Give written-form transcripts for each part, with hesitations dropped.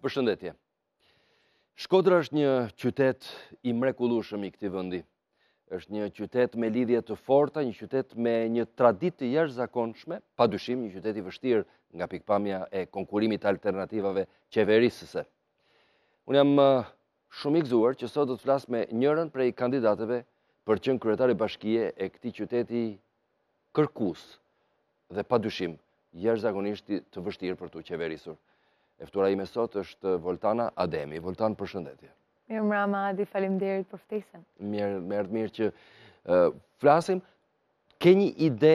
Përshëndetje. Shkodra është një qytet I mrekullueshëm I këtij vendi. Është një qytet me lidhje të forta, një qytet me një traditë të jashtëzakonshme, padyshim një qytet I vështirë nga pikpamja e konkurimit të alternativave qeverisëse. Unë jam shumë I gëzuar që sot do të flas me njërin prej kandidatëve për qenë kryetari bashkie e këtij qyteti kërkues dhe padyshim jashtëzakonisht të vështirë për tu qeverisur. E ftuara ime sot është Voltana Ademi. Voltan, përshëndetje. Mirëmbrëma, Adi, faleminderit për ftesën. Mirë që flasim. Ke një ide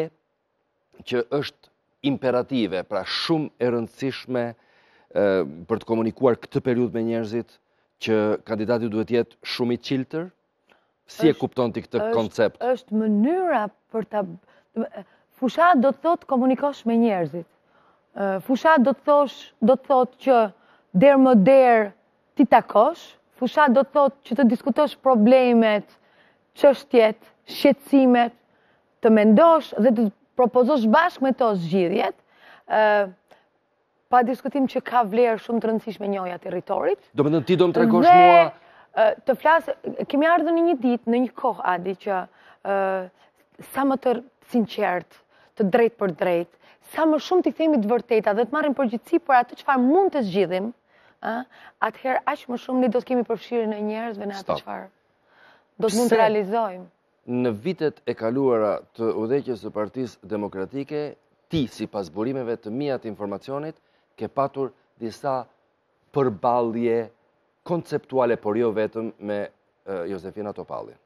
që është imperative, pra shumë e rëndësishme për të komunikuar këtë periudhë me njerëzit, që kandidati duhet jetë shumë I qiltër? Si e kupton ti këtë koncept? Është mënyra për ta... Fushat do të thotë komunikosh me njerëzit. Fushat do të thotë që der më der ti takosh, fushat do të thotë që të diskutosh problemet, çështjet, shqetësimet, të mendosh dhe të propozosh bashkë me to zgjidhjet, pa diskutim që ka vlerë shumë të rëndësishme njohja e territorit. Do të thënë ti do më tregosh mua të flas, kemi ardhur në një ditë, në një kohë Adi që sa më të sinqert, të drejt për drejt, sa më shumë t'i themi të vërteta dhe të marrim përgjegjësi për atë çfarë mund të zgjidhim, atëherë aq më shumë ne do të kemi përfshirjen e njerëzve në atë çfarë do të mund të realizojmë. Në vitet e kaluara të udhëheqjes së Partisë Demokratike, ti sipas burimeve të mia të informacionit, ke patur disa përballje konceptuale, por jo vetëm me Josefina Topallin.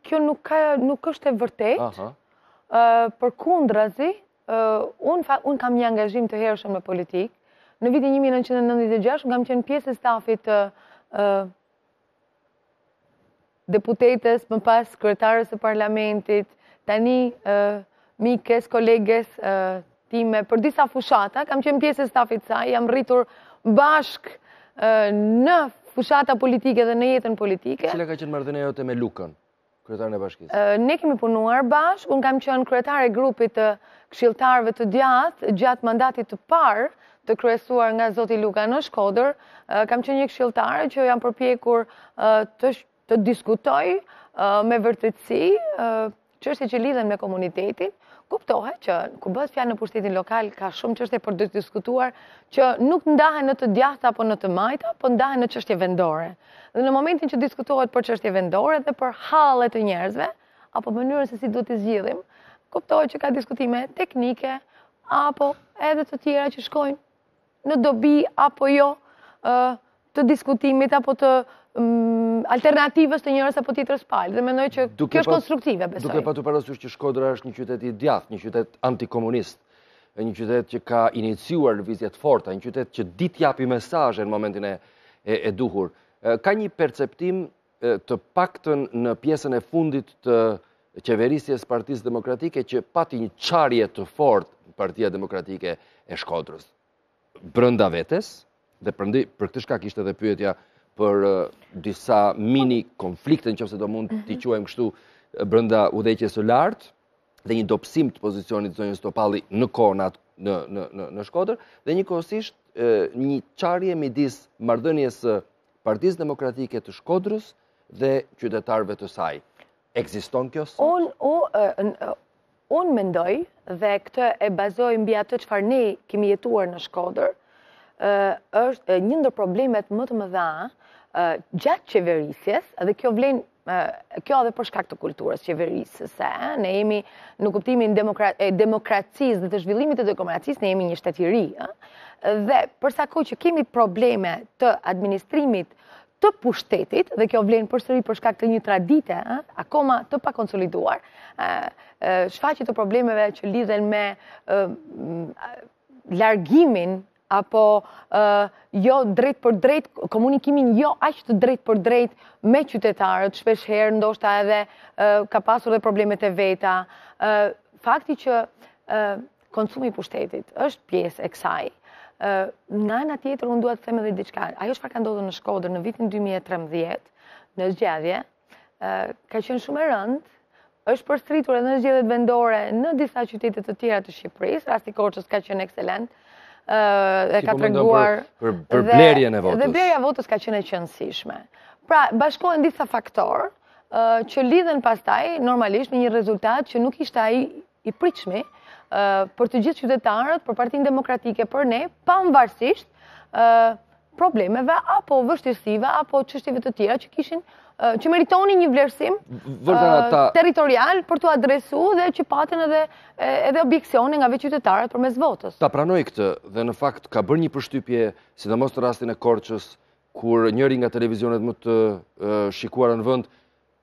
Kjo nuk është e vërtetë. Përkundrazi, unë kam një angazhim të hershëm me politikë. Në vitin 1996 kam qenë pjesë e stafit të deputetës, më pas kryetarës së parlamentit, tani mikes, koleges time për disa fushata, kam qenë pjesë e stafit saj, jam rritur bashk në fushata politike dhe në jetën politike. Cila ka qenë marrëdhënia jote me Lukën, kryetaren e bashkisë? Ne kemi punuar bashkë, unë kam qenë kryetare e grupit të këshilltarëve të djathtë gjatë mandatit të parë të kryesuar nga zoti Luka në Shkodër. Kam qenë një këshilltare që jam përpjekur të diskutoj me vërtetësi çështje që lidhen me komunitetin. Kuptohet që kur bëhet fjalë në pushtetin lokal ka shumë çështje për të diskutuar që nuk ndahen në të djathta apo në të majta, po ndahen në çështje vendore. Dhe në momentin që diskutohet për çështje vendore dhe për hallet të njerëzve apo mënyrën se si duhet të zgjidhim, kuptohet që ka diskutime teknike apo edhe të tjera që shkojnë në dobi apo jo të diskutimit apo të alternativës të njërës apo tjetrës palë. Dhe mendoj që kjo është konstruktive, besoj. Duke patur parasysh që Shkodra është një qytet I djathtë, një qytet antikomunist, një qytet që ka iniciuar lëvizje të forta, një qytet që di t'japi mesazhe në momentin e duhur. Ka një perceptim të paktën në pjesën e fundit të qeverisjes Partisë Demokratike që pati një çarje të fortë Partia Demokratike e Shkodrës. Brenda vetes, dhe për këtë shkak ishte edhe pyetja për disa mini konflikte, nëse do mund t'i quajmë kështu, brenda udhëheqjes së lartë dhe një dobësim të pozicionit të zonjës Topalli në kohën në Shkodër dhe njëkohësisht një çarje midis marrëdhënies së Partisë Demokratike të Shkodrës dhe qytetarëve të saj. Ekziston kjo sot? Unë mendoj dhe këtë e bazoj mbi atë çfarë ne kemi jetuar në Shkodër, është një ndër problemet më të mëdha gjatë qeverisjes, dhe kjo edhe për shkak të kulturës qeverisës, ne jemi në kuptimin e demokracisë dhe të zhvillimit të demokracisë, ne jemi një shtet I ri, dhe përsa kohë që kemi probleme të administrimit të pushtetit, dhe kjo vlen përsëri për shkak të një tradite, akoma të pakonsoliduar, shfaqje të problemeve që lidhen me largimin apo jo drejt për drejt, komunikimin jo aq të drejt për drejt me qytetarët, shpesh herë ndoshta edhe ka pasur dhe problemet e veta. Fakti që konsumi I pushtetit është pjesë e kësaj. Nga ana tjetër unë dua të them edhe diçka. Ajo çfarë ka ndodhur në Shkodër në vitin 2013, në zgjedhje, ka qenë shumë e rëndë, është përsëritur edhe në zgjedhjet vendore në disa qytete të tjera të Shqipërisë, rasti Korçës ka qenë ekselent. ka treguar për blerjen e votës. Dhe blerja e votës ka qenë e qëndësishme. Pra, bashkohen disa faktorë që lidhen pastaj normalisht me një rezultat që nuk ishte ai i pritshëm për të gjithë qytetarët, për Partinë Demokratike, për ne, pavarësisht problemeve apo vështirësive apo çështjeve të tjera që meritonin një vlerësim territorial për të adresuar dhe që patën edhe objekcione nga vetë qytetarët përmes votës. Ta pranoj këtë dhe në fakt ka bërë një përshtypje, sidomos në rastin e Korçës, kur njëri nga televizionet më të shikuara në vend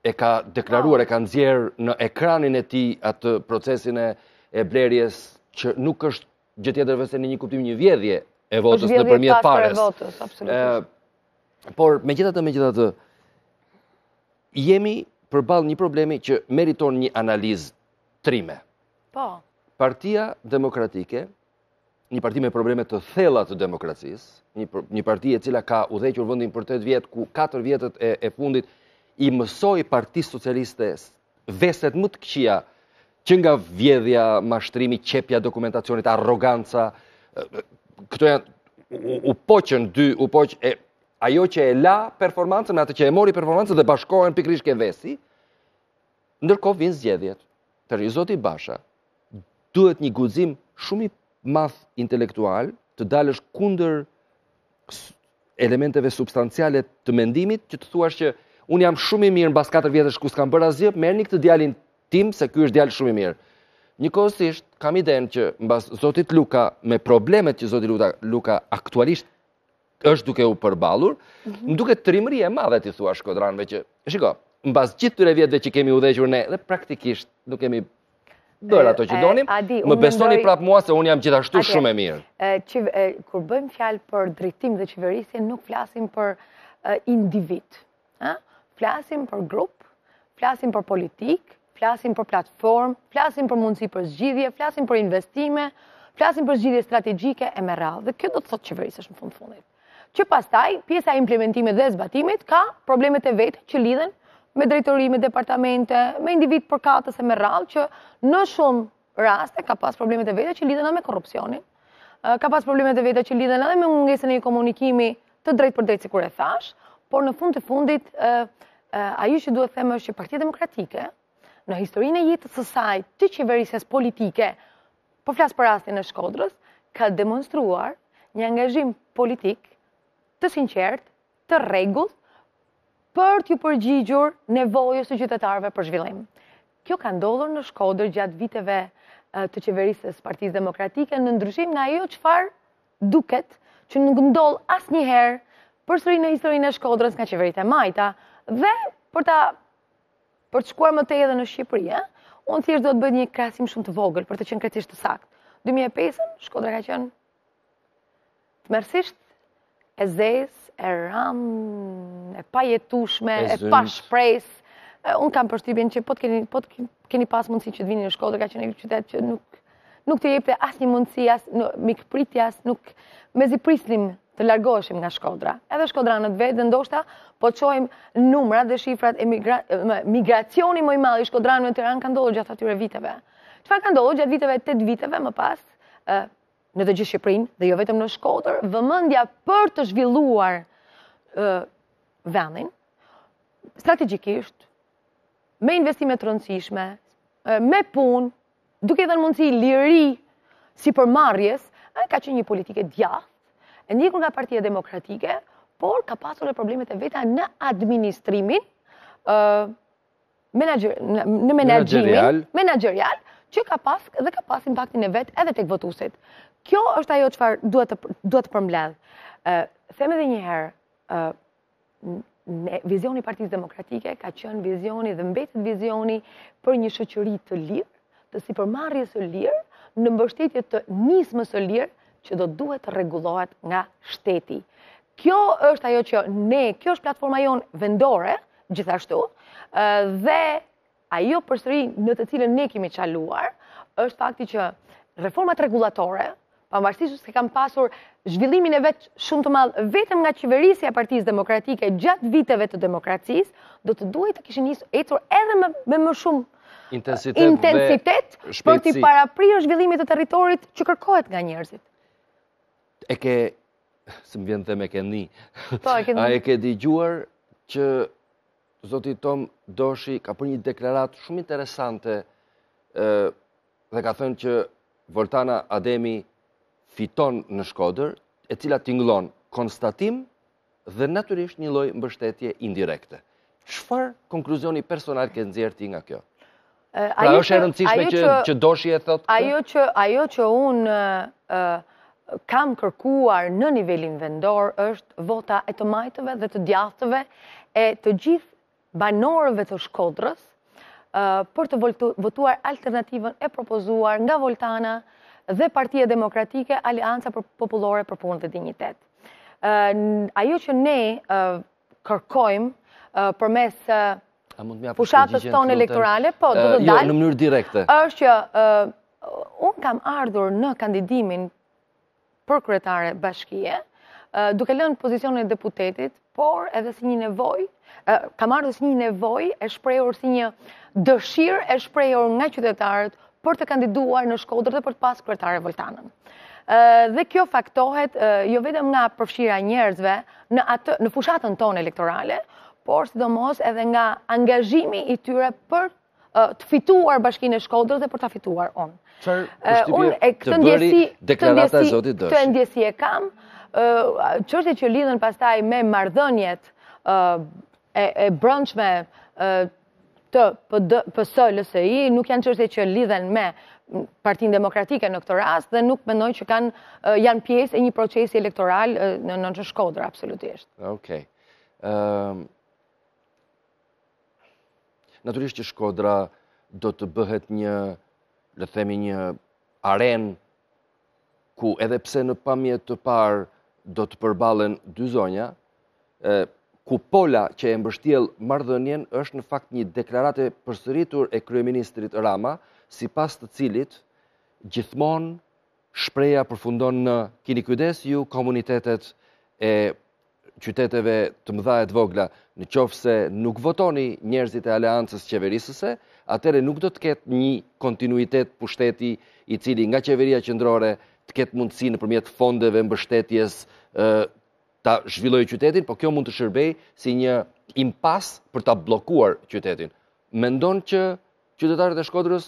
e ka deklaruar, e ka nxjerrë në ekranin e tij atë procesin e blerjes që nuk është gjë tjetër veçse në një kuptim një vjedhje e votës nëpërmjet pares. Por megjithatë jemi përballë një problemi që meriton një analizë trime. Po. Partia Demokratike, një parti me probleme të thella të demokracisë, një parti e cila ka udhëhequr vendin për 8 vjet, ku 4 vjetët e fundit i mësoi Partisë Socialiste veset më të këqija, që nga vjedhja, mashtrimi, qepja dokumentacionit, arroganca, këto janë u poqën dy, ajo që e la performancën, atë që e mori performancën dhe bashkohen pikërisht ke vesi, ndërkohë vinë zgjedhjet. Tani zoti Basha duhet një guxim shumë i madh intelektual të dalësh kundër elementeve substanciale të mendimit, që të thuash që unë jam shumë i mirë mbas 4 vjetësh ku s'kam bërë asgjë, merrni këtë djalin tim se ky është djalë shumë i mirë. Njëkohësisht kam idenë që mbas zotit Luka, me problemet që zoti Luka aktualisht është duke u përballur, më duket trimëri e madhe ti thua shkodranëve që, shiko, mbas gjithë këtyre vjetëve që kemi udhëhequr ne dhe praktikisht nuk kemi bërë ato që donim, më besoni prapë mua se unë jam gjithashtu shumë e mirë. Kur bëjmë fjalë për drejtim dhe qeverisje, nuk flasim për individ. Flasim për grup, flasim për politik, flasim për platformë, flasim për mundësi për zgjidhje, flasim për investime, flasim për zgjidhje strategjike e me radhë. Dhe kjo do të thotë qeverisësh në fundit. Që pastaj, pjesa e implementimit dhe zbatimit ka problemet e veta që lidhen me drejtori, me departamente, me individ përkatës e me radhë, që në shumë raste ka pas problemet e veta që lidhen edhe me korrupsionin, ka pas problemet e veta që lidhen edhe me mungesën e komunikimi të drejt për drejt, sikur e thash, por në fund të fundit, ajo që duhet them është që Partia Demokratike, në historinë e jetës së saj të qeverisjes politike, po flas për rastin e Shkodrës, ka demonstruar një angazhim politik të sinqert, të rregullt, për t'ju përgjigjur nevojës së qytetarëve për zhvillim. Kjo ka ndodhur në Shkodër gjatë viteve të qeverisjes Partisë Demokratike, në ndryshim nga ajo çfarë duket që nuk ndodh asnjëherë përsëri në historinë e Shkodrës nga qeveritë e majta. Dhe për të shkuar më tej edhe në Shqipëri, unë thjesht do të bëj një krahasim shumë të vogël për të qenë krejtësisht të saktë. 2005-ën Shkodra ka qenë tmerrsisht e zezë, e ramë, e pajetueshme, e pa shpresë. Unë kam përshtypjen që po të keni pas mundësi që të vini në Shkodër, ka qenë një qytet që nuk të jepte asnjë mundësi, as mikpritje, mezi prisnim të largoheshim nga Shkodra. Edhe shkodranët vetë, ndoshta po të shohim numrat dhe shifrat e migracioni më i madh i shkodranëve në Tiranë ka ndodhur gjatë atyre viteve. Çfarë ka ndodhur gjatë viteve 8 viteve më pas në të gjithë Shqipërinë dhe jo vetëm në Shkodër, vëmendja për të zhvilluar vendin strategjikisht, me investime të rëndësishme, me punë, duke dhënë mundësi liri sipërmarrjes, ka qenë një politike djathtë, e ndjekur nga Partia Demokratike, por ka pasur edhe problemet e veta në administrimin, në menaxherial, që ka pas impaktin e vet edhe tek votuesit. Kjo është ajo çfarë duhet të përmbledh. Them edhe një herë, vizioni i Partisë Demokratike ka qenë vizioni dhe mbetet vizioni për një shoqëri të lirë, të sipërmarrjes së lirë, në mbështetje të nismës së lirë, që do duhet të rregullohet nga shteti. Kjo është ajo që kjo është platforma jonë vendore, gjithashtu, dhe ajo përsëri në të cilën ne kemi çaluar, është fakti që reformat rregullatore, pavarësisht se kanë pasur zhvillimin e vet shumë të madh vetëm nga qeverisja e Partisë Demokratike gjatë viteve të demokracisë, do të duhet të kishin ecur edhe me më shumë intensitet për t'i paraprirë zhvillimit të territorit që kërkohet nga njerëzit. e ke, se më vjen them e ke një, Po, a e ke digjuar që zoti Tom Doshi ka për një deklarat shumë interesante dhe ka thënë që Voltana Ademi fiton në Shkodër, e cila tingëllon konstatim dhe natyrisht një lloj mbështetje indirekte. Çfarë konkluzioni personal ke nxjerrë ti nga kjo? Pra është e rëndësishme që Doshi e thotë? Ajo që unë kam kërkuar në nivelin vendor është vota e të majtëve dhe të djathtëve e të gjithë banorëve të Shkodrës për të votuar alternativën e propozuar nga Voltana dhe Partia Demokratike, Alianca Popullore për Punë dhe Dinjitet. Ajo që ne kërkojmë përmes fushatës tonë elektorale, po, do të dalë, në mënyrë direkte, është që unë kam ardhur në kandidimin për kryetare bashkie, duke lënë pozicionin e deputetit, por edhe si një nevojë, kam ardhur si një nevojë e shprehur si një dëshirë e shprehur nga qytetarët për të kandiduar në Shkodër dhe për të pas kryetare Voltanën. Dhe kjo faktohet jo vetëm nga përfshira e njerëzve në fushatën tonë elektorale, por sidomos edhe nga angazhimi i tyre për të fituar Bashkinë e Shkodrës dhe për ta fituar unë. Të bëri deklarata e zotit Doshi. Këtë ndjesi e kam, çështjet që lidhen pastaj me marrëdhëniet e brendshme të PS-LSI nuk janë çështje që lidhen me Partinë Demokratike në këtë rast dhe nuk mendoj që janë pjesë e një procesi elektoral në Shkodër, absolutisht. Okej. Natyrisht që Shkodra do të bëhet një, le të themi, një arenë ku edhe pse në pamje të parë do të përballen dy zonja, ku pola që e mbështjell marrëdhënien është në fakt një deklarate përsëritur e kryeministrit Rama, sipas të cilit gjithmonë shpreha përfundon në keni kujdes ju komunitetet e qyteteve të mëdha e të vogla, në qoftë se nuk votoni njerëzit e aleancës qeverisëse, atëherë nuk do të ketë një kontinuitet pushteti i cili nga qeveria qendrore të ketë mundësi nëpërmjet fondeve mbështetjes ta zhvillojë qytetin, po kjo mund të shërbejë si një impas për ta bllokuar qytetin. Mendon që qytetarët e Shkodrës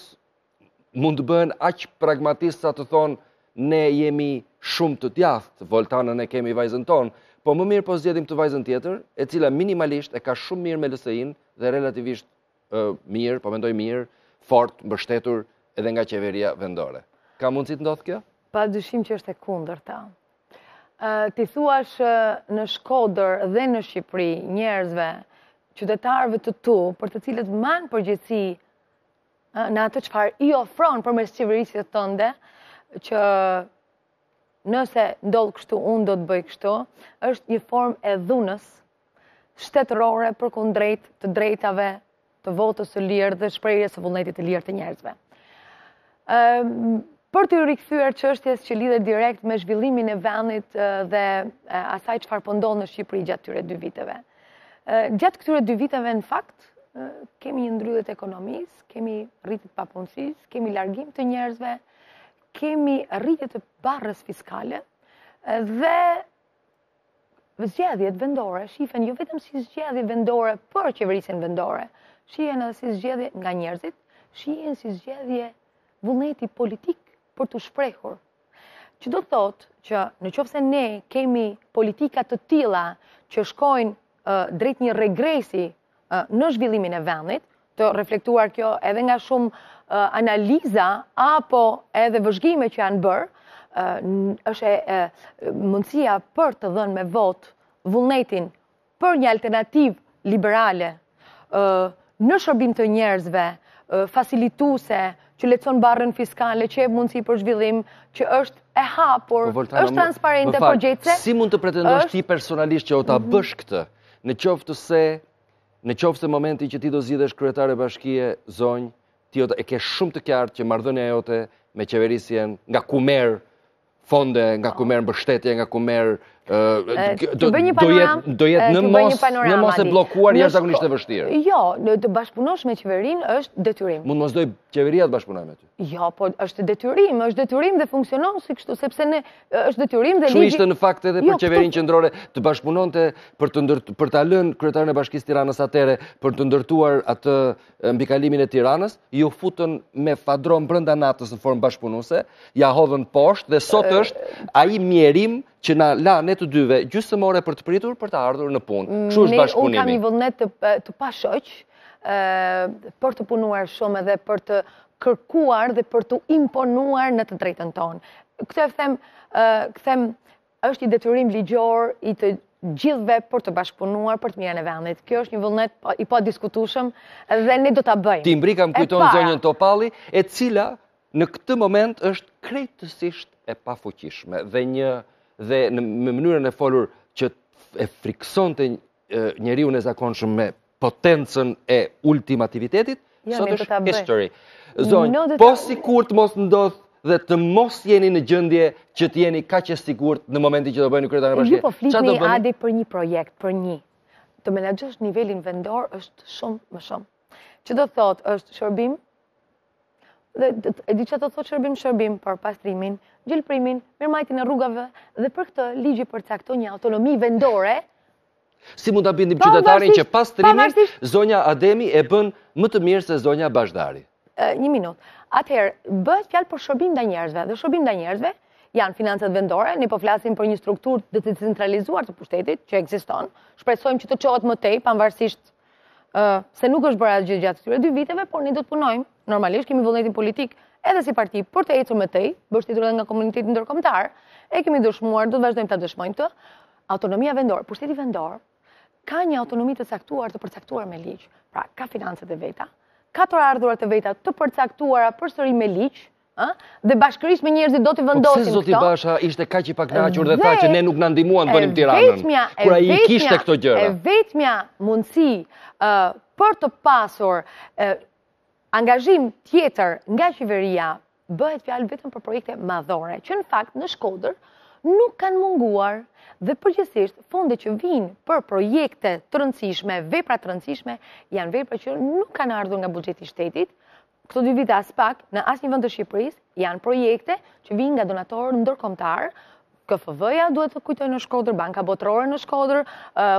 mund të bëhen aq pragmatistë sa të thonë ne jemi shumë të djathtë, Voltanën e kemi vajzën tonë, po më mirë po zgjedhim të vajzën tjetër, e cila minimalisht e ka shumë mirë me LSI-n dhe relativisht mirë, po mendoj mirë, fort, mbështetur edhe nga qeveria vendore. Ka mundësi të ndodhë kjo? Padyshim që është e kundërta. Ti thuash në Shkodër dhe në Shqipëri njerëzve, qytetarëve të tu, për të cilët manë përgjegjësi në atë çfarë i ofron përmes qeverisë tënde, që nëse ndodh kështu, unë do të bëj kështu, është një formë e dhunës shtetërore përkundrejt të drejtave të votës së lirë dhe shprehjes së vullnetit të lirë të njerëzve. Për të rikthyer çështjes që lidhet direkt me zhvillimin e vendit dhe asaj çfarë po ndodh në Shqipëri gjatë këtyre 2 viteve. Gjatë këtyre 2 viteve në fakt kemi një ndrydhje të ekonomisë, kemi rritje të papunësisë, kemi largim të njerëzve, kemi rritje të barrës fiskale dhe zgjedhjet vendore shihen jo vetëm si zgjedhje vendore për qeverisjen vendore, shihen edhe si zgjedhje nga njerëzit, shihen si zgjedhje vullneti politik për të shprehur. Që do thotë që nëse ne kemi politika të tilla që shkojnë drejt një regresi në zhvillimin e vendit, të reflektuar kjo edhe nga shumë analiza apo edhe vëzhgime që janë bërë, është mundësia për të dhënë me vot vullnetin për një alternativë liberale në shërbim të njerëzve, facilituese, që lehtëson barrën fiskale, që jep mundësi për zhvillim, që është e hapur, është transparente, përgjegjëse. Si mund të pretendosh ti personalisht që o ta bësh këtë, në qoftë se momenti që ti do zgjidhesh kryetare bashkie zonjë, ti e ke shumë të qartë që marrëdhënia jote me qeverisjen, nga ku merr fonde, nga ku merr mbështetje, nga ku merr Do jetë në mos e blokuar jashtëzakonisht e vështirë. Jo, të bashkëpunosh me qeverinë është detyrim. Mund mos doj qeveria të bashkëpunoj me ty. Jo, po është detyrim dhe funksionon si kështu, sepse është detyrim dhe ligji. Kështu ishte në fakt edhe për qeverinë qendrore të bashkëpunonte për ta lënë kryetarin e Bashkisë Tiranës atëre për të ndërtuar atë mbikalimin e Tiranës, ju futën me fadron brenda natës në formë bashkëpunuese, ja hodhën poshtë dhe sot është ai mjerim që na la ne të dyve gjysmore për të pritur për të ardhur në punë. Kështu është bashkëpunimi. Unë kam një vullnet të pashoq për të punuar shumë edhe për të kërkuar dhe për të imponuar në të drejtën tonë. Këtë them është i detyrim ligjor i të gjithëve për të bashkëpunuar për të mirën e vendit. Kjo është një vullnet i pa diskutueshëm dhe ne do ta bëjmë. Timbri kam kujton zonjën Topalli, e cila në këtë moment është krejtësisht e pafuqishme dhe në mënyrën e folur që e friksonte njeriu e zakonshëm me potencën e ultimativitetit, sot është history. Zonjë, po sigurt mos ndodh dhe të mos jeni në gjendje që të jeni kaq e sigurt në momentin që do bëni kryetarin e bashkisë. Ju po flisni Adi për një projekt, për një. Të menaxhosh nivelin vendor është shumë më shumë. Që do thot është shërbim, dhe e di që do thot shërbim për pastrimin, gjelprimin, mirëmbajtjen e rrugave dhe për këtë ligji përcakton një autonomi vendore. Si mund ta bindim qytetarin që pastrimin zonja Ademi e bën më të mirë se zonja Bashdari? Një minutë. Atëherë, bëhet fjalë për shërbim ndaj njerëzve, dhe shërbim ndaj njerëzve janë financat vendore, ne po flasim për një strukturë të decentralizuar të pushtetit që ekziston. Shpresojmë që të çohet më tej, pavarësisht se nuk është bërë asgjë gjatë këtyre 2 viteve, por ne do të punojmë. Normalisht kemi vullnetin politik edhe si parti për të ecur më tej, mbështetur edhe nga komuniteti ndërkombëtar, e kemi dëshmuar, do të vazhdojmë ta dëshmojmë këtë. Autonomia vendore, pushteti vendor ka një autonomi të caktuar, të përcaktuar me ligj. Pra, ka financat e veta, ka të ardhurat e veta të përcaktuara përsëri me ligj, dhe bashkërisht me njerëzit do t'i vendosin këto. Po pse zoti Basha ishte kaq i pakënaqur dhe tha që ne nuk na ndihmuan të bënim Tiranën, kur ai kishte këto gjëra. E vetmja mundësi për të pasur angazhim tjetër nga qeveria bëhet fjalë vetëm për projekte madhore, që në fakt në Shkodër nuk kanë munguar dhe përgjithsisht fondet që vinë për projekte të rëndësishme, vepra të rëndësishme, janë vepra që nuk kanë ardhur nga buxheti i shtetit. Këto 2 vite as pak, në asnjë vend të Shqipërisë janë projekte që vinë nga donatorë ndërkombëtar. KFV-ja duhet të kujtoj në Shkodër, Banka Botërore në Shkodër,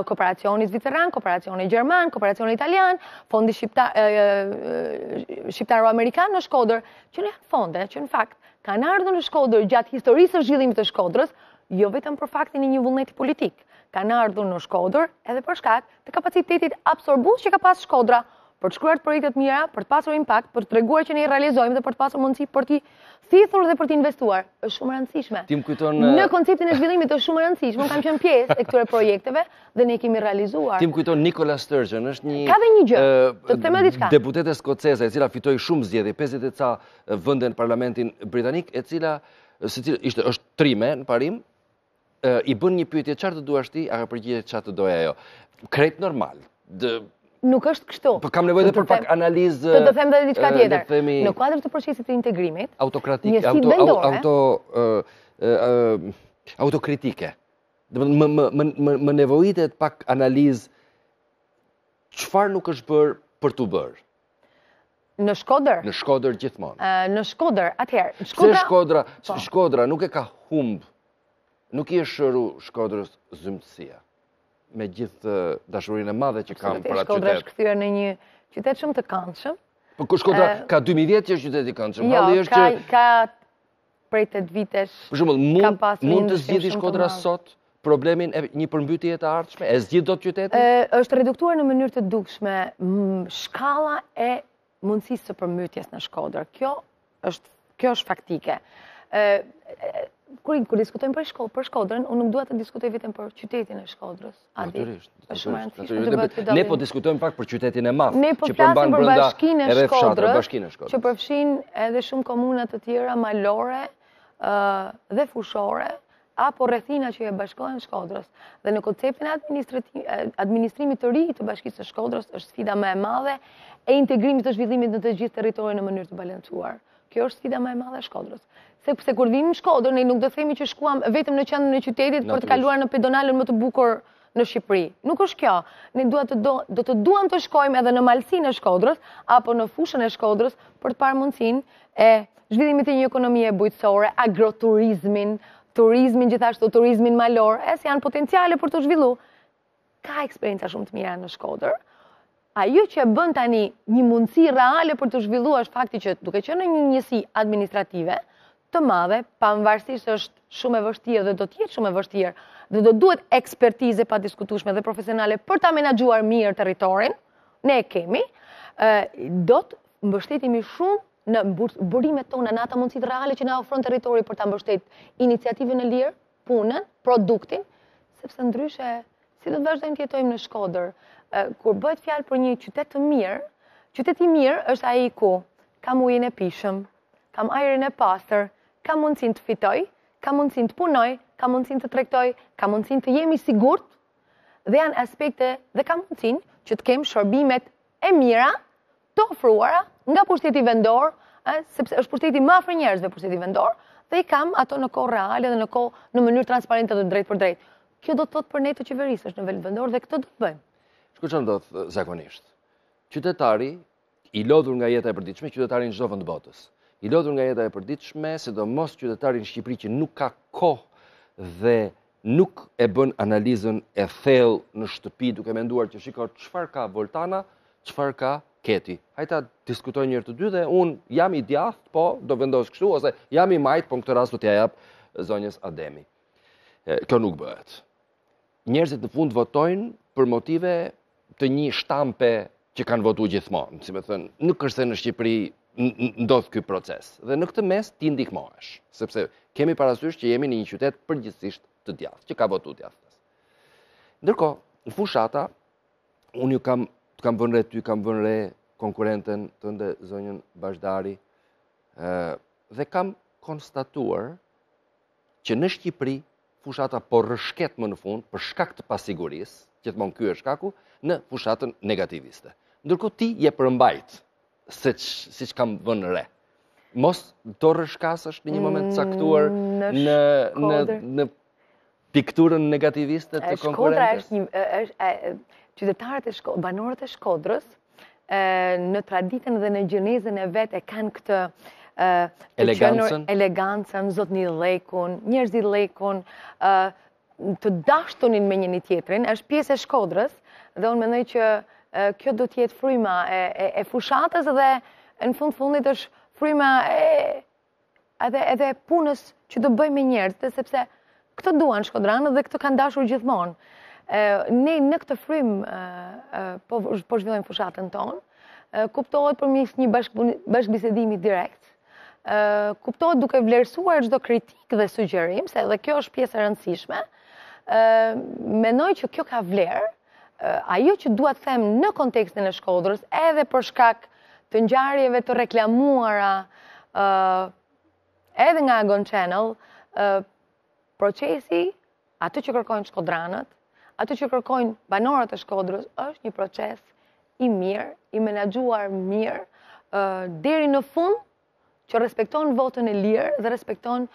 Kooperacioni Zviceran, Kooperacioni Gjerman, Kooperacioni Italian, Fondi Shqiptaro-Amerikan në Shkodër, që janë fonde që në fakt kanë ardhur në Shkodër gjatë historisë së zhvillimit të Shkodrës, jo vetëm për faktin e një vullneti politik. Kanë ardhur në Shkodër edhe për shkak të kapacitetit absorbues që ka pas Shkodra për të shkruar projekte të mira, për të pasur impakt, për të treguar që ne i realizojmë dhe për të pasur mundësi për t'i thithur dhe për t'i investuar. Është shumë e rëndësishme. Në konceptin e zhvillimit është shumë e rëndësishme, kam qenë pjesë e këtyre projekteve dhe ne kemi realizuar. Tim kujton Nicola Sturgeon, është një ka dhe një gjë, të them diçka. Deputete skoceze, e cila fitoi shumë zgjedhje, 50 e ca vende në Parlamentin Britanik, e cila është trime në parim, i bën një pyetje çfarë të duash ti, a ka përgjigje çfarë të doja ajo. Krejt normal. Nuk është kështu. Po kam nevojë për pak analizë. Të them edhe diçka tjetër. Në kuadër të procesit të integrimit, autokratik, autokritike. Më nevojitet pak analizë çfarë nuk është bërë për t'u bërë. Në Shkodër? Në Shkodër gjithmonë. Në Shkodër, atëherë. Se Shkodra nuk e ka humb, nuk i është shëru Shkodrës zymtësia. Me gjithë dashurinë e madhe që kam për atë qytet. Shkodra është kthyer në një qytet shumë të këndshëm. Po Shkodra ka 2000 vjet që është qytet i këndshëm. Jo, ka prej 8 vitesh. Për shembull, mund të zgjidhë Shkodra sot problemin e një përmbytjeje të ardhshme? E zgjidh dot qytetin? Është reduktuar në mënyrë të dukshme shkalla e mundësisë së përmbytjes në Shkodër. Kjo është faktike. Kur diskutojmë për Shkodrën, unë nuk dua të diskutoj vetëm për qytetin e Shkodrës. Ne po diskutojmë pak për qytetin e madh, që përmban për bashkinë e Shkodrës, që përfshin edhe shumë komuna të tjera malore dhe fushore, apo rrethina që e bashkohen Shkodrës. Dhe në konceptin e administrimit të ri të bashkisë së Shkodrës është sfida më e madhe e integrimit të zhvillimit në të gjithë territorin në mënyrë të balancuar. Kjo është sfida më e madhe e Shkodrës. Sepse kur vim në Shkodër, ne nuk do themi që shkuam vetëm në qendrën e qytetit për të kaluar në pedonalen më të bukur në Shqipëri. Nuk është kjo. Ne do të duam të shkojmë edhe në malsinë e Shkodrës apo në fushën e Shkodrës për të parë mundësinë e zhvillimit të një ekonomie bujqësore, agroturizmin, turizmin gjithashtu, turizmin malor, se janë potenciale për të zhvilluar. Ka eksperienca shumë të mira në Shkodër. Ajo që bën tani një mundësi reale për të zhvilluar është fakti që duke qenë në një njësi administrative të madhe, pavarësisht është shumë e vështirë dhe do të jetë shumë e vështirë dhe do duhet ekspertize pa diskutueshme dhe profesionale për ta menaxhuar mirë territorin, ne e kemi, do të mbështetemi shumë në burimet tona, në ata mundësitë reale që na ofron territori për ta mbështetur iniciativën e lirë, punën, produktin, sepse ndryshe si do të vazhdojmë të jetojmë në Shkodër. Kur bëhet fjalë për një qytet të mirë, qyteti i mirë është ai ku kam ujin e pishëm, kam ajrin e pastër, kam mundësinë të fitoj, kam mundësinë të punoj, kam mundësinë të tregtoj, kam mundësinë të jemi sigurt dhe janë aspekte dhe kam mundësinë që të kem shërbimet e mira të ofruara nga pushteti vendor, sepse është pushteti më afër njerëzve pushteti vendor, dhe i kam ato në kohë reale dhe në mënyrë transparente dhe drejt për drejt. Kjo do të thotë për ne të qeverisë është në nivel vendor dhe këtë do të bëjmë. Çfarë ndodh zakonisht? Qytetari i lodhur nga jeta e përditshme, qytetari në çdo vend të botës. I lodhur nga jeta e përditshme, sidomos qytetari në Shqipëri që nuk ka kohë dhe nuk e bën analizën e thellë në shtëpi duke menduar që shiko çfarë ka Voltana, çfarë ka Keti. Hajta diskutojnë njërë të dy dhe unë jam i djathtë, po do vendos kështu, ose jam i majtë, po në këtë rast do t'ja jap zonjës Ademi. Kjo nuk bëhet. Njerëzit në fund votojnë për motive të një shtampe që kanë votu gjithmonë. Si me thënë, nuk është se në Shqipëri ndodh ky proces. Dhe në këtë mes ti ndihmohesh, sepse kemi parasysh që jemi në një qytet përgjithsisht të djathtë, që ka votu djathtës. Ndërkohë, në fushata, unë ju kam vënë re ty, kam vënë re konkurenten tënde zonjën Bashdari, dhe kam konstatuar që në Shqipëri fushata po rrëshket më në fund për shkak të pasigurisë, gjithmonë ky është shkaku, në fushatën negativiste. Ndërkohë ti je përmbajt, siç kam vënë re. Mos do rrëshkasësh në një moment caktuar në pikturën negativiste të konkurrentës? Qytetarët banorët e Shkodrës në traditën dhe në gjenezën e vet e kanë këtë elegancën, zotni Lekun, njerëzit Lekun, të dashtunin me njëri tjetrin, është pjesë e Shkodrës dhe unë mendoj që kjo do të jetë fryma e fushatës dhe në fundit është fryma edhe punës që do bëjmë me njerëzit, sepse këtë duan shkodranët dhe këtë kanë dashur gjithmonë. Ne në këtë frymë po zhvillojmë fushatën tonë, kuptohet përmes një bashkëbisedimi direkt, kuptohet duke vlerësuar çdo kritikë dhe sugjerim, se edhe kjo është pjesë e rëndësishme. Mendoj që kjo ka vlerë. Ajo që dua të them në kontekstin e Shkodrës, edhe për shkak të ngjarjeve të reklamuara edhe nga Agon Channel, procesi, atë që kërkojnë shkodranët, atë që kërkojnë banorët e Shkodrës, është një proces i mirë, i menaxhuar mirë, deri në fund, që respekton votën e lirë dhe respekton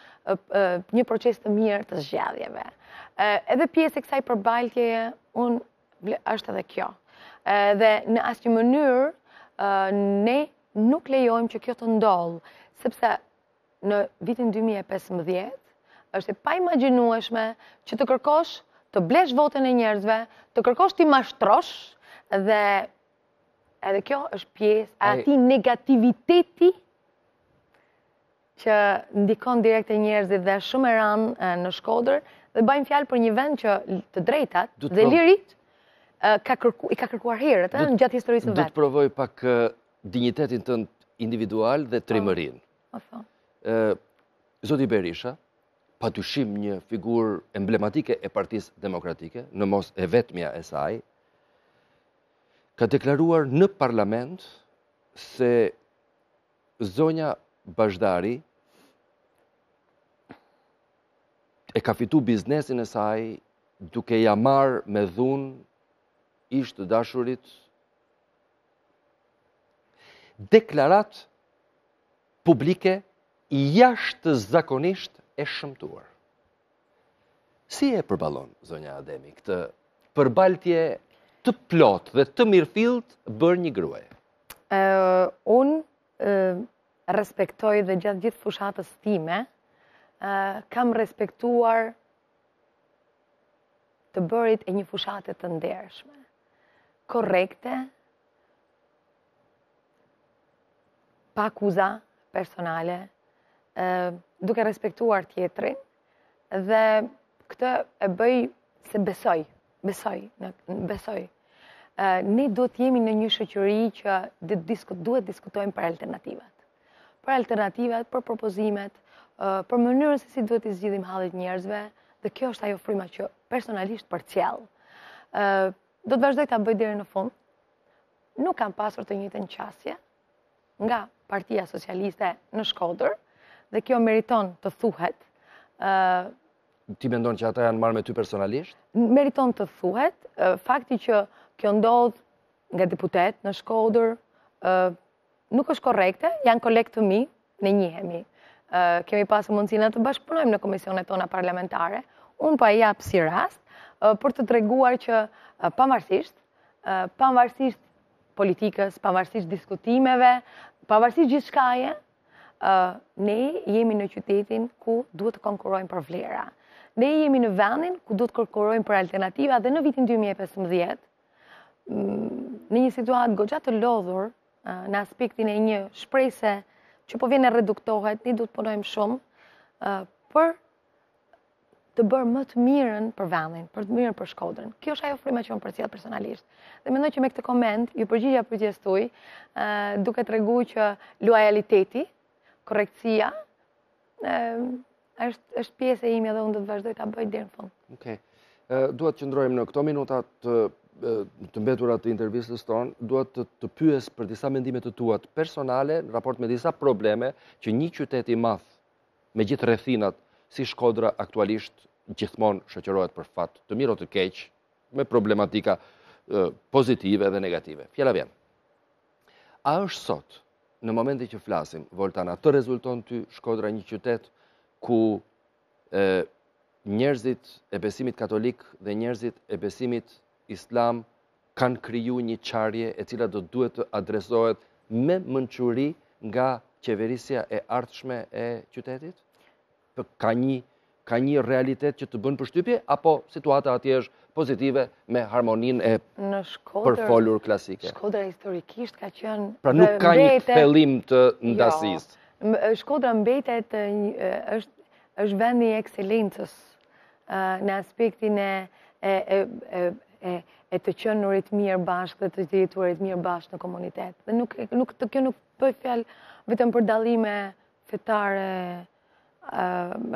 një proces të mirë të zgjedhjeve. Edhe pjesë e kësaj përballtjeje është edhe kjo. Dhe në asnjë mënyrë ne nuk lejojmë që kjo të ndodhë, sepse në vitin 2015 është e paimagjinueshme që të kërkosh të blesh votën e njerëzve, të kërkosh t'i mashtrosh dhe edhe kjo është pjesë e atij negativiteti që ndikon direkt e njerëzit dhe shumë e rëndë në Shkodër dhe bëjmë fjalë për një vend që të drejtat dhe lirit i ka kërkuar herët në gjatë historisë vetë. Do të provoj pak dinjitetin tënd individual dhe trimërinë. Zoti Berisha, patyshim një figurë emblematike e Partisë Demokratike, në mos e vetmja e saj, ka deklaruar në parlament se zonja Bashdari e ka fitu biznesin e saj duke ja marrë me dhunë ish të dashurit. Deklarat publike jashtë zakonisht e shëmtuar. Si e përballon zonja Ademi këtë përbaltje të plot dhe të mirëfillt bërë një gruaje? Unë respektoj dhe gjatë gjithë fushatës time, kam respektuar të bërit e një fushate të ndershme, korrekte, pa akuza personale, duke respektuar tjetrin, dhe këtë e bëj se besoj. Ne duhet jemi në një shoqëri që duhet diskutojmë për alternativat. Për alternativat, për propozimet, për mënyrën se si duhet i zgjidhim hallet njerëzve, dhe kjo është ajo fryma që personalisht përcjell. Do të vazhdoj ta bëj deri në fund. Nuk kam pasur të njëjtën qasje nga Partia Socialiste në Shkodër, dhe kjo meriton të thuhet. Ti mendon që ata janë marrë me ty personalisht? Meriton të thuhet. Fakti që kjo ndodh nga deputet në Shkodër nuk është korrekte, janë kolegë të mi, ne njihemi. Kemi pasur mundësinë të bashkëpunojmë në komisionet tona parlamentare. Unë pa i jap si rast për të treguar që pavarësisht politikës, pavarësisht diskutimeve, pavarësisht gjithçkaje, ne jemi në qytetin ku duhet të konkurrojmë për vlera. Ne jemi në vendin ku duhet të konkurrojmë për alternativa, dhe në vitin 2015, në një situatë goxha të lodhur, në aspektin e një shprehje që po vjen e reduktohet, ne duhet punojmë shumë për të bërë më të mirën për vendin, për të mirën për Shkodrën. Kjo është ajo fryma që unë përcjell personalisht. Dhe mendoj që me këtë koment, ju përgjigja pyetjes tuaj, duke treguar që lojaliteti, korrektësia, është pjesë e ime dhe unë do të vazhdoj ta bëj deri në fund. Okej. Duhet të qëndrojmë në këto minuta të mbetura të intervistës tonë, duhet të pyes për disa mendime të tuat personale në raport me disa probleme që një qytet i madh me gjithë rrethinat si Shkodra aktualisht gjithmonë shoqërohet për fat të mirë o të keq, me problematika pozitive dhe negative. Fjala vjen. A është sot, në momentin që flasim, Voltana, të rezulton ty Shkodra një qytet ku njerëzit e besimit katolik dhe njerëzit e besimit islam kanë kriju një qarje e cila do duhet të adresohet me mençuri nga qeverisja e ardhshme e qytetit? Ka një realitet që të bën përshtypje, apo situata atje është pozitive me harmoninë e përfolur klasike? Shkodra historikisht ka qenë... Pra nuk ka një thellim të ndasisë. Shkodra mbetet është vendi i ekselencës në aspektin e të qenurit mirë bashkë dhe të jetuarit mirë bashkë në komunitet. Dhe kjo nuk bëj fjalë vetëm për dallime fetare,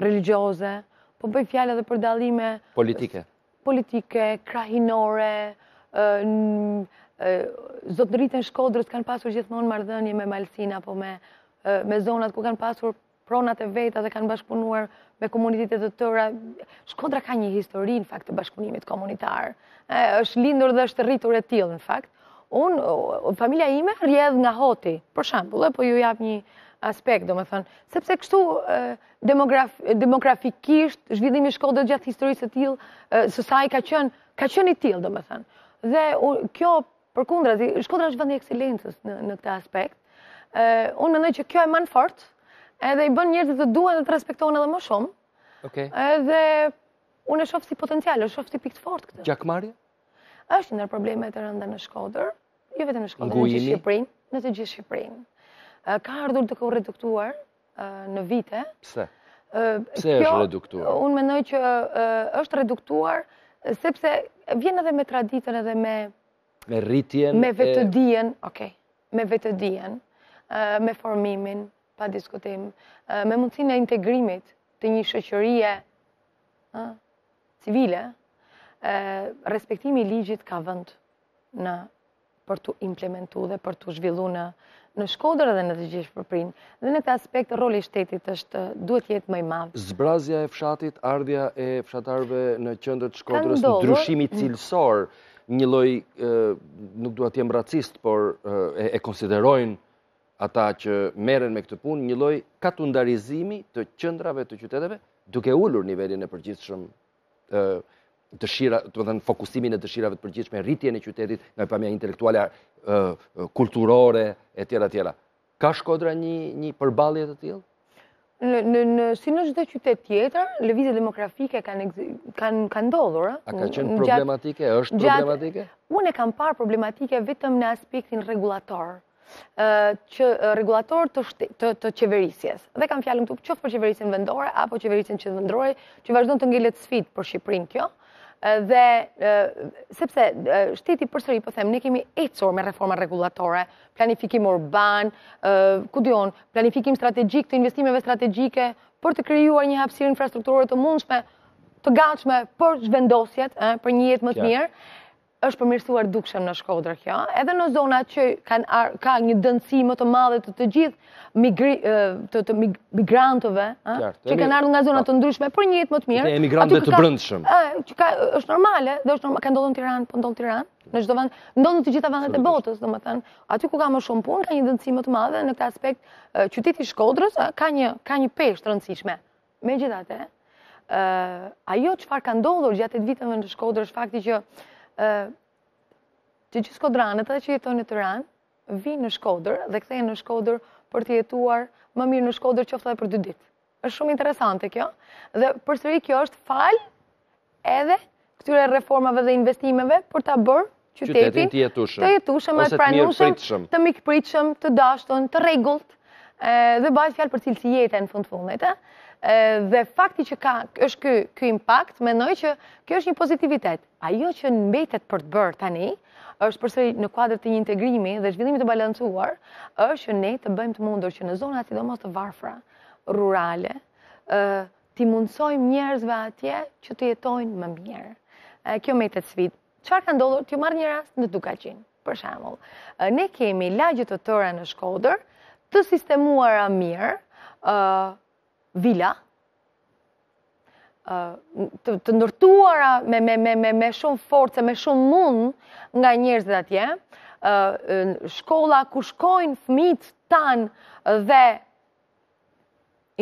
religioze, po bëj fjalë edhe për dallime politike, krahinore. Zotëritën Shkodrës kanë pasur gjithmonë marrëdhënie me Malsin apo me zonat ku kanë pasur pronat e veta dhe kanë bashkëpunuar me komunitetet të tëra. Shkodra ka një histori në fakt të bashkëpunimit komunitar. Është lindur dhe është rritur e tillë në fakt. Familja ime rrjedh nga Hoti, për shembull, po ju jap një aspekt, domethënë, sepse kështu demografikisht zhvillimi i Shkodrës gjatë historisë së tillë, së saj ka qenë i tillë, domethënë. Dhe kjo përkundrazi, Shkodra është vendi i ekselencës në këtë aspekt. Unë mendoj që kjo e më fort, edhe i bën njerëzit të duhen dhe të respektohen edhe më shumë. Edhe unë e shoh si potencial, e shoh si pikë të fortë këtë. Gjakmarrje? Është ndër problemet e rënda në Shkodër, jo vetëm në Shkodër, në gjithë Shqipërinë, në të gjithë Shqipërinë. Ka ardhur të reduktuar në vite. Pse? Pse është reduktuar? Unë mendoj që është reduktuar sepse vjen edhe me traditën edhe me rritjen, me vetëdijen, me vetëdijen, me formimin, pa diskutim, me mundësinë e integrimit të një shoqërie civile. Respektimi i ligjit ka vend për të implementuar dhe për të zhvilluar në Shkodër edhe në të gjithë Shqipërinë. Dhe në këtë aspekt rolli i shtetit duhet jetë më i madh. Zbrazja e fshatit, ardhja e fshatarëve në qendër të Shkodrës, ndryshimi cilësor, një lloj, nuk dua të jem racist, por e konsiderojnë ata që merren me këtë punë një lloj katundarizimi të qendrave të qyteteve, duke ulur nivelin e përgjithshëm fokusimin e dëshirave të përgjithshme, rritjen e qytetit nga pamja intelektuale, kulturore, etj. Ka Shkodra një përballje të tillë? Si në çdo qytet tjetër, lëvizje demografike kanë ndodhur. A ka qenë problematike? Është problematike? Unë e kam parë problematike vetëm në aspektin rregullator, të qeverisjes. Dhe kam fjalën këtu qoftë për qeverisjen vendore apo qeverisjen qendrore, që vazhdon të ngelet sfidë për Shqipërinë kjo. Dhe sepse shteti përsëri po them, ne kemi ecur me reforma rregullatore, planifikim urban, planifikim strategjik të investimeve strategjike për të krijuar një hapësirë infrastrukturore të mundshme, të gatshme për zhvendosjet, për një jetë më të mirë. Është përmirësuar dukshëm në Shkodër kjo, edhe në zonat që ka një dënësi më të madhe të gjithë migrantëve, që kanë ardhur nga zonat të ndryshme për një jetë më të mirë. Të emigrantëve të brendshëm. Është normale, dhe ka ndodhur në Tiranë, po ndodh në Tiranë, në çdo vend, ndodh në të gjitha vendet e botës, domethënë, aty ku ka më shumë punë, ka një dënësi më të madhe në këtë aspekt. Qyteti i Shkodrës ka një peshë të rëndësishme. Megjithatë, ajo çfarë ka ndodhur gjatë viteve në Shkodër është fakti që që gjithë shkodranët edhe që jetojnë në Tiranë, vinë në Shkodër dhe kthehen në Shkodër për të jetuar më mirë në Shkodër qoftë edhe për 2 ditë. Është shumë interesante kjo. Dhe përsëri kjo është fal edhe këtyre reformave dhe investimeve për ta bërë qytetin të jetueshëm, të pranueshëm, të mikpritshëm, të dashur, të rregullt. Dhe bëhet fjalë për cilësi jete në fundit. Dhe fakti që është ky impakt, mendoj që kjo është një pozitivitet. Ajo që mbetet për të bërë tani, është përsëri në kuadër të një integrimi dhe zhvillimi të balancuar, është që ne të bëjmë të mundur që në zonat sidomos të varfra, rurale, t'i mundsojmë njerëzve atje që të jetojnë më mirë. Kjo mbetet sfidë. Çfarë ka ndodhur? T'ju marr një rast në Dukaqin, për shembull. Ne kemi lagje të tëra në Shkodër, të sistemuara mirë, vila, të ndërtuara me shumë forcë, me shumë mund nga njerëzit atje, shkolla ku shkojnë fëmijët tanë dhe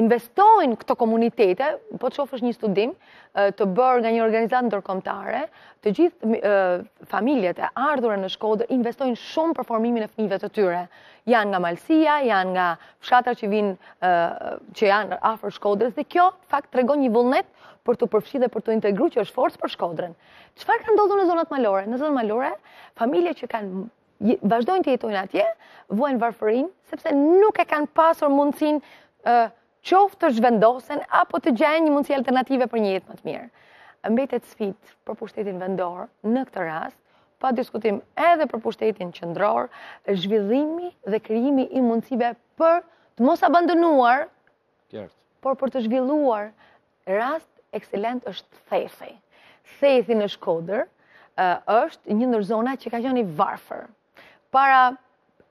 investojnë këto komunitete, po të shofësh një studim të bërë nga një organizatë ndërkombëtare, të gjithë familjet e ardhura në Shkodër investojnë shumë për formimin e fëmijëve të tyre. Janë nga Malësia, janë nga fshatrat që janë afër Shkodrës, dhe kjo fakt tregon një vullnet për të përfshirë dhe për të integruar që është forcë për Shkodrën. Çfarë ka ndodhur në zonat malore? Në zonat malore, familje që vazhdojnë të jetojnë atje, vuajnë varfërinë, sepse nuk e kanë pasur mundësinë qoftë të zhvendosen apo të gjejnë një mundësi alternative për një jetë më të mirë. Mbetet sfidë për pushtetin vendor në këtë rast, pa diskutim edhe për pushtetin qendror, zhvillimi dhe krijimi i mundësive për të mos abandonuar, por për të zhvilluar. Rast ekselent është Thethi. Thethi në Shkodër është një ndër zonat që ka qenë i varfër. Para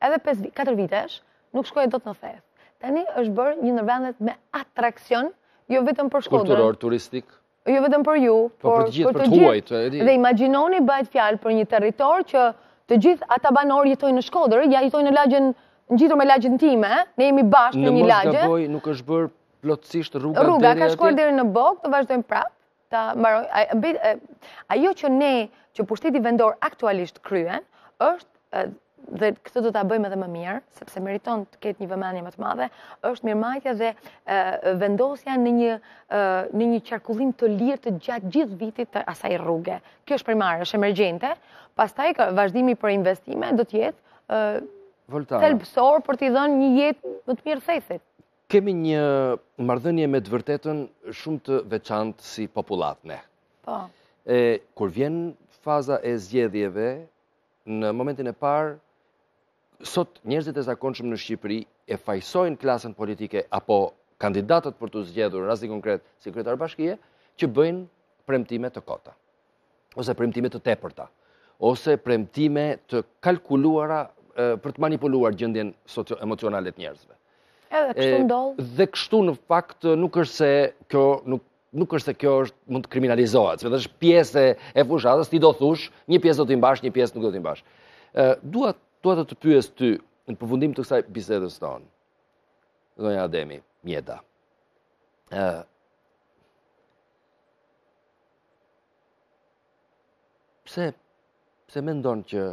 edhe 4 vitesh nuk shkoje dot në Theth. Tani është bërë një ndër vendet me atraksion, jo vetëm për Shkodrën. Kulturor, turistik. Jo vetëm për ju, por për të gjithë, për të huajt. Dhe imagjinoni bëhet fjalë për një territor që të gjithë ata banorë jetojnë në Shkodër, ja jetojnë në lagjen, ngjitur me lagjen time, ne jemi bashkë në një lagje. Në mos gaboj, nuk është bërë plotësisht rruga deri atje. Rruga ka shkuar deri në Bokë, të vazhdojmë prapë, ta mbaroj. Ajo që ne, që pushteti vendor aktualisht kryen, është dhe këtë do ta bëjmë edhe më mirë, sepse meriton të ketë një vëmendje më të madhe, është mirëmbajtja dhe vendosja në një qarkullim të lirë të gjatë gjithë vitit të asaj rruge. Kjo është primare, është emergjente, pastaj vazhdimi për investime do të jetë thelbësor për t'i dhënë një jetë më të mirë Thethit. Kemi një marrëdhënie me të vërtetën shumë të veçantë si popullat ne. Po. Kur vjen faza e zgjedhjeve, në momentin e parë, sot njerëzit e zakonshëm në Shqipëri e fajsojnë klasën politike apo kandidatët për të zgjedhur, në rasti konkret si kryetar bashkie, që bëjnë premtime të kota, ose premtime të tepërta, ose premtime të kalkuluara për të manipuluar gjendjen emocionale të njerëzve. Edhe kështu ndodh. Dhe kështu në fakt nuk është se kjo mund të kriminalizohet, sepse është pjesë e fushatës, ti do thush, një pjesë do t'i mbash, një pjesë nuk do t'i mbash. Dua të pyes ty, në përfundim të kësaj bisedës tonë, zonja Ademi, Mjeda, pse mendon që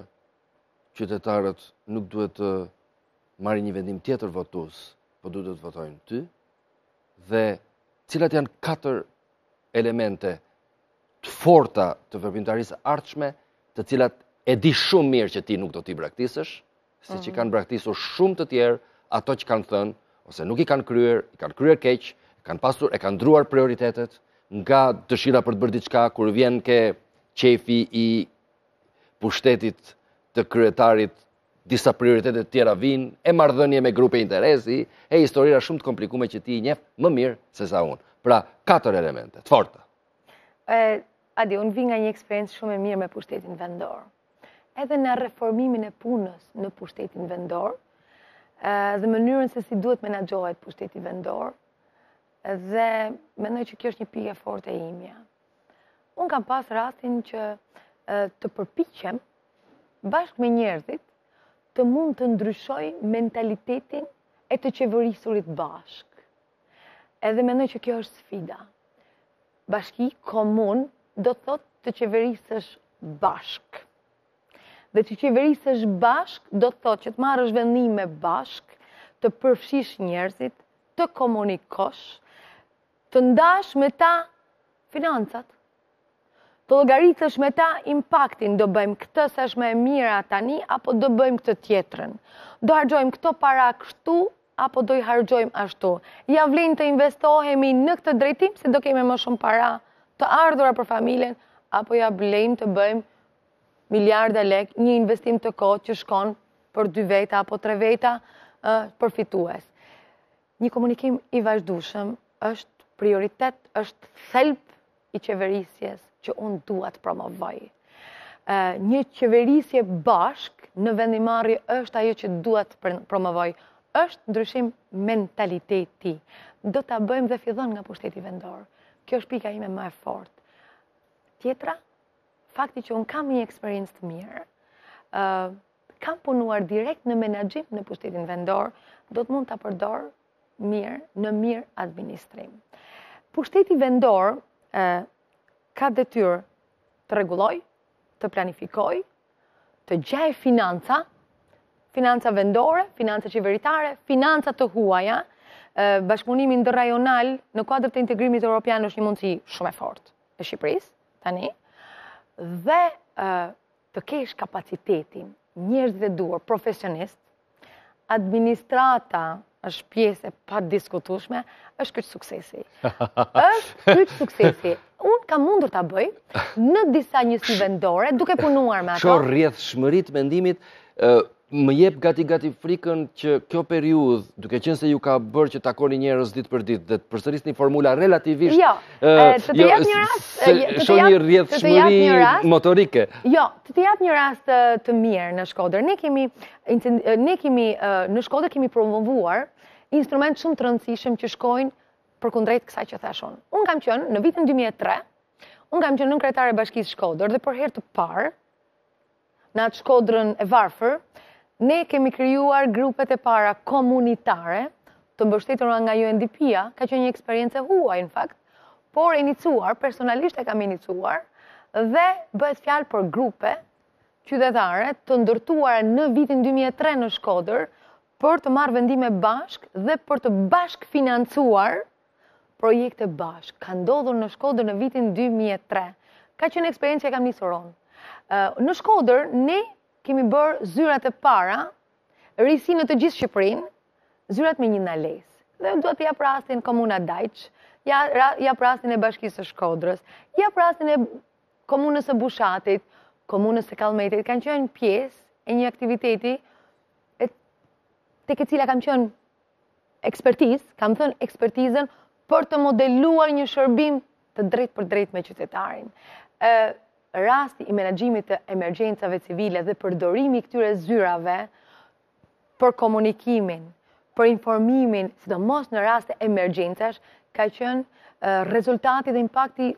qytetarët nuk duhet të marrin një vendim tjetër votues, po duhet të votojnë ty? Dhe cilat janë 4 elemente të forta të veprimtarisë ardhshme, të cilat e di shumë mirë që ti nuk do t'i braktisësh, si që kanë braktisur shumë të tjerë ato që kanë thënë, ose nuk i kanë kryer keq, e kanë ndruar prioritetet, nga dëshira për të bërë diçka, kur vjen ke qefi i pushtetit të kryetarit, disa prioritetet tjera vinë, e marrëdhënie me grupe interesi, e historira shumë të komplikume që ti i njeh më mirë se sa unë. Pra, 4 elemente, të forta. Adi, unë vi nga një eksperiencë shumë e mirë me pushtetin vendor. Edhe në reformimin e punës në pushtetin vendor, dhe mënyrën se si duhet menaxhohet pushteti vendor, dhe mendoj që kjo është një pikë e fortë e imja. Unë kam pas rastin që të përpiqem bashkë me njerëzit të mund të ndryshoj mentalitetin e të qeverisurit bashkë. Edhe mendoj që kjo është sfida. Bashki, komun, do të thotë të qeverisësh bashkë. Dhe të qeverisësh bashkë do të thotë që të marrësh vendime bashkë, të përfshish njerëzit, të komunikosh, të ndash me ta financat, të llogaritësh me ta impaktin, do bëjmë këtë se është më e mira tani, apo do bëjmë këtë tjetrën. Do harxojmë këto para kështu, apo do i harxojmë ashtu. Ja vlen të investohemi në këtë drejtim, se do kemi më shumë para të ardhura për familjen, apo ja vlen të bëjmë miliarda lek, një investim të kohë që shkon për 2 veta apo 3 veta përfitues. Një komunikim i vazhdueshëm është prioritet, është thelb i qeverisjes që unë dua të promovoj. Një qeverisje bashk në vendimarrje është ajo që dua të promovoj. Është ndryshim mentaliteti. Do ta bëjmë dhe fillon nga pushteti vendor. Kjo është pika ime më e fortë. Tjetra, fakti që unë kam një eksperiencë të mirë, kam punuar direkt në menaxhim në pushtetin vendor, do të mund ta përdor mirë në mirë administrim. Pushteti vendor ka detyrë të rregulloj, të planifikoj, të gjej financa vendore, financa qeveritare, financa të huaja. Bashkëpunimi ndërrajonal në kuadër të integrimit evropian është një mundësi shumë e fortë e Shqipërisë tani, dhe të kesh kapacitetin, njerëzit e duhur, profesionist, administrata është pjesë e padiskutueshme, është kyç suksesi. Është kyç suksesi. Unë kam mundur ta bëj në disa njësi vendore, duke punuar me ato. Ço rrjedhshmëritë mendimit më jep gati frikën që kjo periudhë, duke qenë se ju ka bërë që takoni njerëz ditë për ditë dhe të përsërisni formula relativisht të të jap një rast, shoh një rrjedhshmëri motorike. Jo, të jap një rast të mirë në Shkodër. Ne kemi në Shkodër kemi promovuar instrument shumë të rëndësishëm që shkojnë përkundrejt kësaj që thash unë. Unë kam qenë në vitin 2003, unë kam qenë kryetare e Bashkisë Shkodër dhe për herë të parë në atë Shkodrën e varfër, ne kemi krijuar grupet e para komunitare të mbështetura nga UNDP-a, ka qenë një eksperiencë huaj në fakt, por iniciuar, personalisht e kam iniciuar, dhe bëhet fjalë për grupe qytetare të ndërtuara në vitin 2003 në Shkodër për të marrë vendime bashk dhe për të bashk financuar projekte bashk. Ka ndodhur në Shkodër në vitin 2003. Ka qenë eksperiencë që e kam nisur unë. Në Shkodër, ne kemi bërë zyrat e para, risi në të gjithë Shqipërinë, zyrat me një nalesë. Dhe duhet t'jap rastin Komuna Dajç, jap rastin e Bashkisë së Shkodrës, jap rastin e Komunës së Bushatit, Komunës së Kallmetit, kanë qenë pjesë e një aktiviteti tek e cila kam qenë ekspertizë, kam thënë ekspertizën për të modeluar një shërbim të drejtë për drejtë me qytetarin. Rasti i menaxhimit të emergjencave civile dhe përdorimi i këtyre zyrave për komunikimin, për informimin, sidomos në raste emergjencash, ka qenë rezultati dhe impakti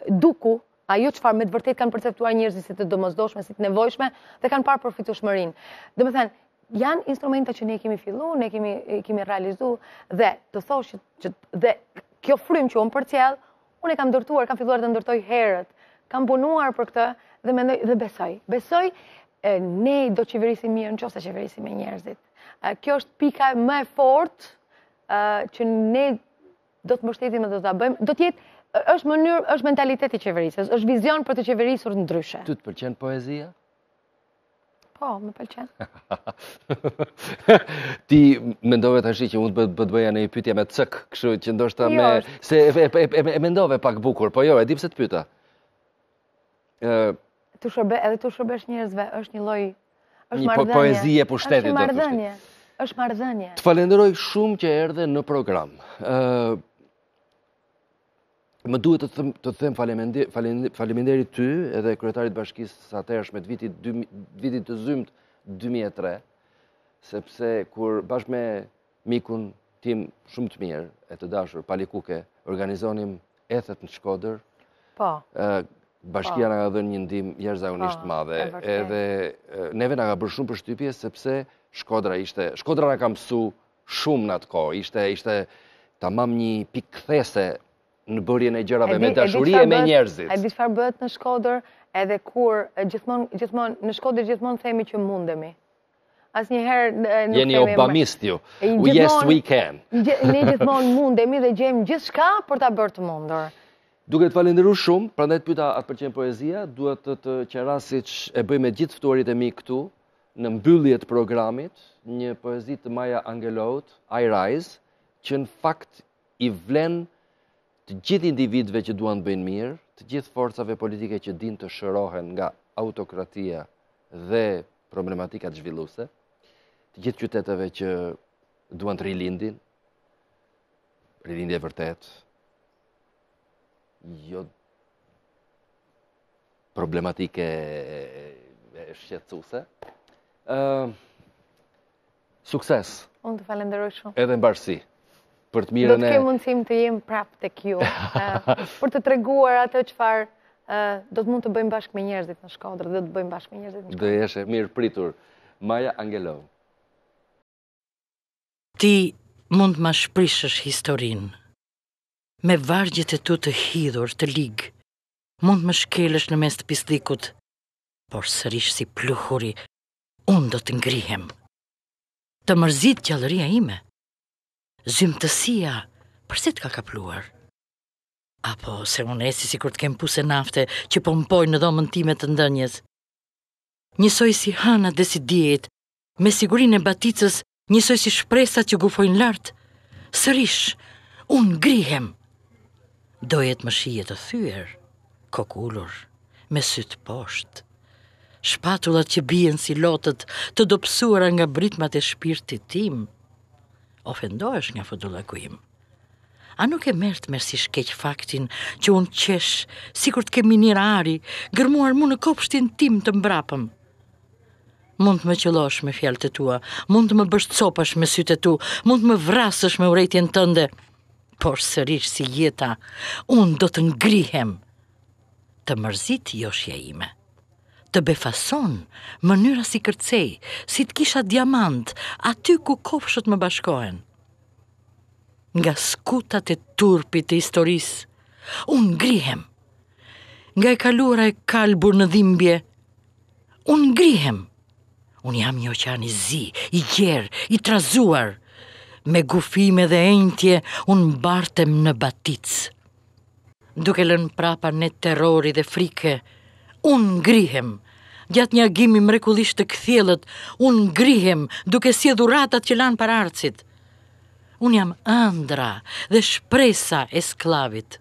duku ajo çfarë me të vërtetë kanë perceptuar njerëzit si të domosdoshme, si të nevojshme dhe kanë parë përfitueshmërinë. Domethënë, janë instrumenta që ne kemi fillu, ne kemi realizu, dhe të thosh që dhe kjo frym që unë përcjell, unë e kam ndërtuar, kam filluar të ndërtoj herët, kam punuar për këtë dhe mendoj dhe besoj ne do qeverisim mirë nëse qeverisim me njerëzit. Kjo është pika më e fortë që ne do të mbështetim dhe do ta bëjmë. Do të jetë është mënyrë, është mentaliteti i qeverisjes, është vizion për të qeverisur ndryshe. Ty të pëlqen poezia? Po, më pëlqen. Ti mendove tash që mund të bëja një pyetje me cëk, kështu që ndoshta me se e mendove pak bukur, po jo, e di pse të pyeta. Edhe tu shërbesh njerëzve, është një lloj është marrëdhënie. Poezie e pushtetit do të thotë. Është marrëdhënie. Të falenderoj shumë që erdhe në program. Më duhet të them faleminderit ty edhe kryetarit bashkisë së atëhershme të vitit të zymt 2003, sepse kur bashkë me mikun tim shumë të mirë e të dashur Pali Kuke organizonim ethet në Shkodër. Po. Bashkia na ka dhënë një ndihmë jashtëzakonisht madhe, edhe neve na ka bërë shumë përshtypje sepse Shkodra na ka mësuar shumë në atë kohë, ishte tamam një pikë kthese në bërjen e gjërave me dashuri e me njerëzit. A di çfarë bëhet në Shkodër, edhe kur gjithmonë në Shkodër gjithmonë themi që mundemi. Asnjëherë nuk themi. Jeni obamist ju. Yes we can. Ne gjithmonë mundemi dhe gjejmë gjithçka për ta bërë të mundur. Duke të falenderuar shumë, prandaj të pyeta atë pëlqen poezia, duhet të qeras siç e bëj me gjithë ftuarit e mi këtu në mbyllje të programit, një poezi të Maya Angelout, I Rise, që në fakt i vlen të gjithë individëve që duan të bëjnë mirë, të gjithë forcave politike që din të shërohen nga autokratia dhe problematikat zhvilluese, të gjithë qyteteve që duan të rilindin, rilindje vërtet, jo problematike shqetësuese. Sukses. Unë të falenderoj shumë. Edhe mbarësi. Për të mirën e... Do të kem mundësim të jem prapë tek ju, për të treguar atë çfarë do të mund të bëjmë bashkë me njerëzit në Shkodër, dhe do të bëjmë bashkë me njerëzit në Shkodër. Do jeshe mirë pritur. Maya Angelout. Ti mund ma shprishësh historinë. Me vargjet e tu të hidhur, të ligë, mund më shkelësh në mes të pislikut, por sërish si pluhuri, unë do të ngrihem. Të mërzit gjallëria ime. Zymtësia, përse të ka kapluar? Apo se unë esi si kur të kem puse nafte që pompoj në dhomën time të ndënjes. Njësoj si hana dhe si djetë, me sigurin e baticës, njësoj si shpresat që gufojnë lartë. Sërish, unë ngrihem. Dojet më shije të thyer, kokullur, me sytë poshtë. Shpatullat që bien si lotët të dopsuara nga britmat e shpirtit tim. Ofendohesh nga fodullaku im. A nuk e merr të mersish keq faktin që unë qesh, sikur të kemi një ari, gërmuar mu në kopshtin tim të mbrapëm. Mund të më qëllosh me fjalët e tua, mund të më bësh copash me sytë e tu, mund të më vrasësh me urrejtjen tënde, por sërish si jeta, unë do të ngrihem. Të mërzit joshja ime. Të befason, mënyra si kërcej, si të kisha diamant, aty ku kofshët më bashkohen. Nga skutat e turpit të historisë, unë ngrihem. Nga e kaluara e kalbur në dhimbje, unë ngrihem. Unë jam një oqean i zi, i gjerë, i trazuar. Me gufime dhe enjtje, unë mbartem në baticë. Duke lënë prapa ne terrori dhe frike, unë ngrihem. Gjatë një agimi mrekullisht të kthjellët, unë ngrihem duke si dhuratat që lanë paraardhësit. Unë jam ëndra dhe shpresa e sklavit.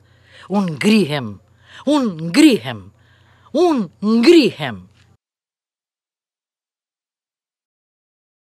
Unë ngrihem, unë ngrihem, unë ngrihem.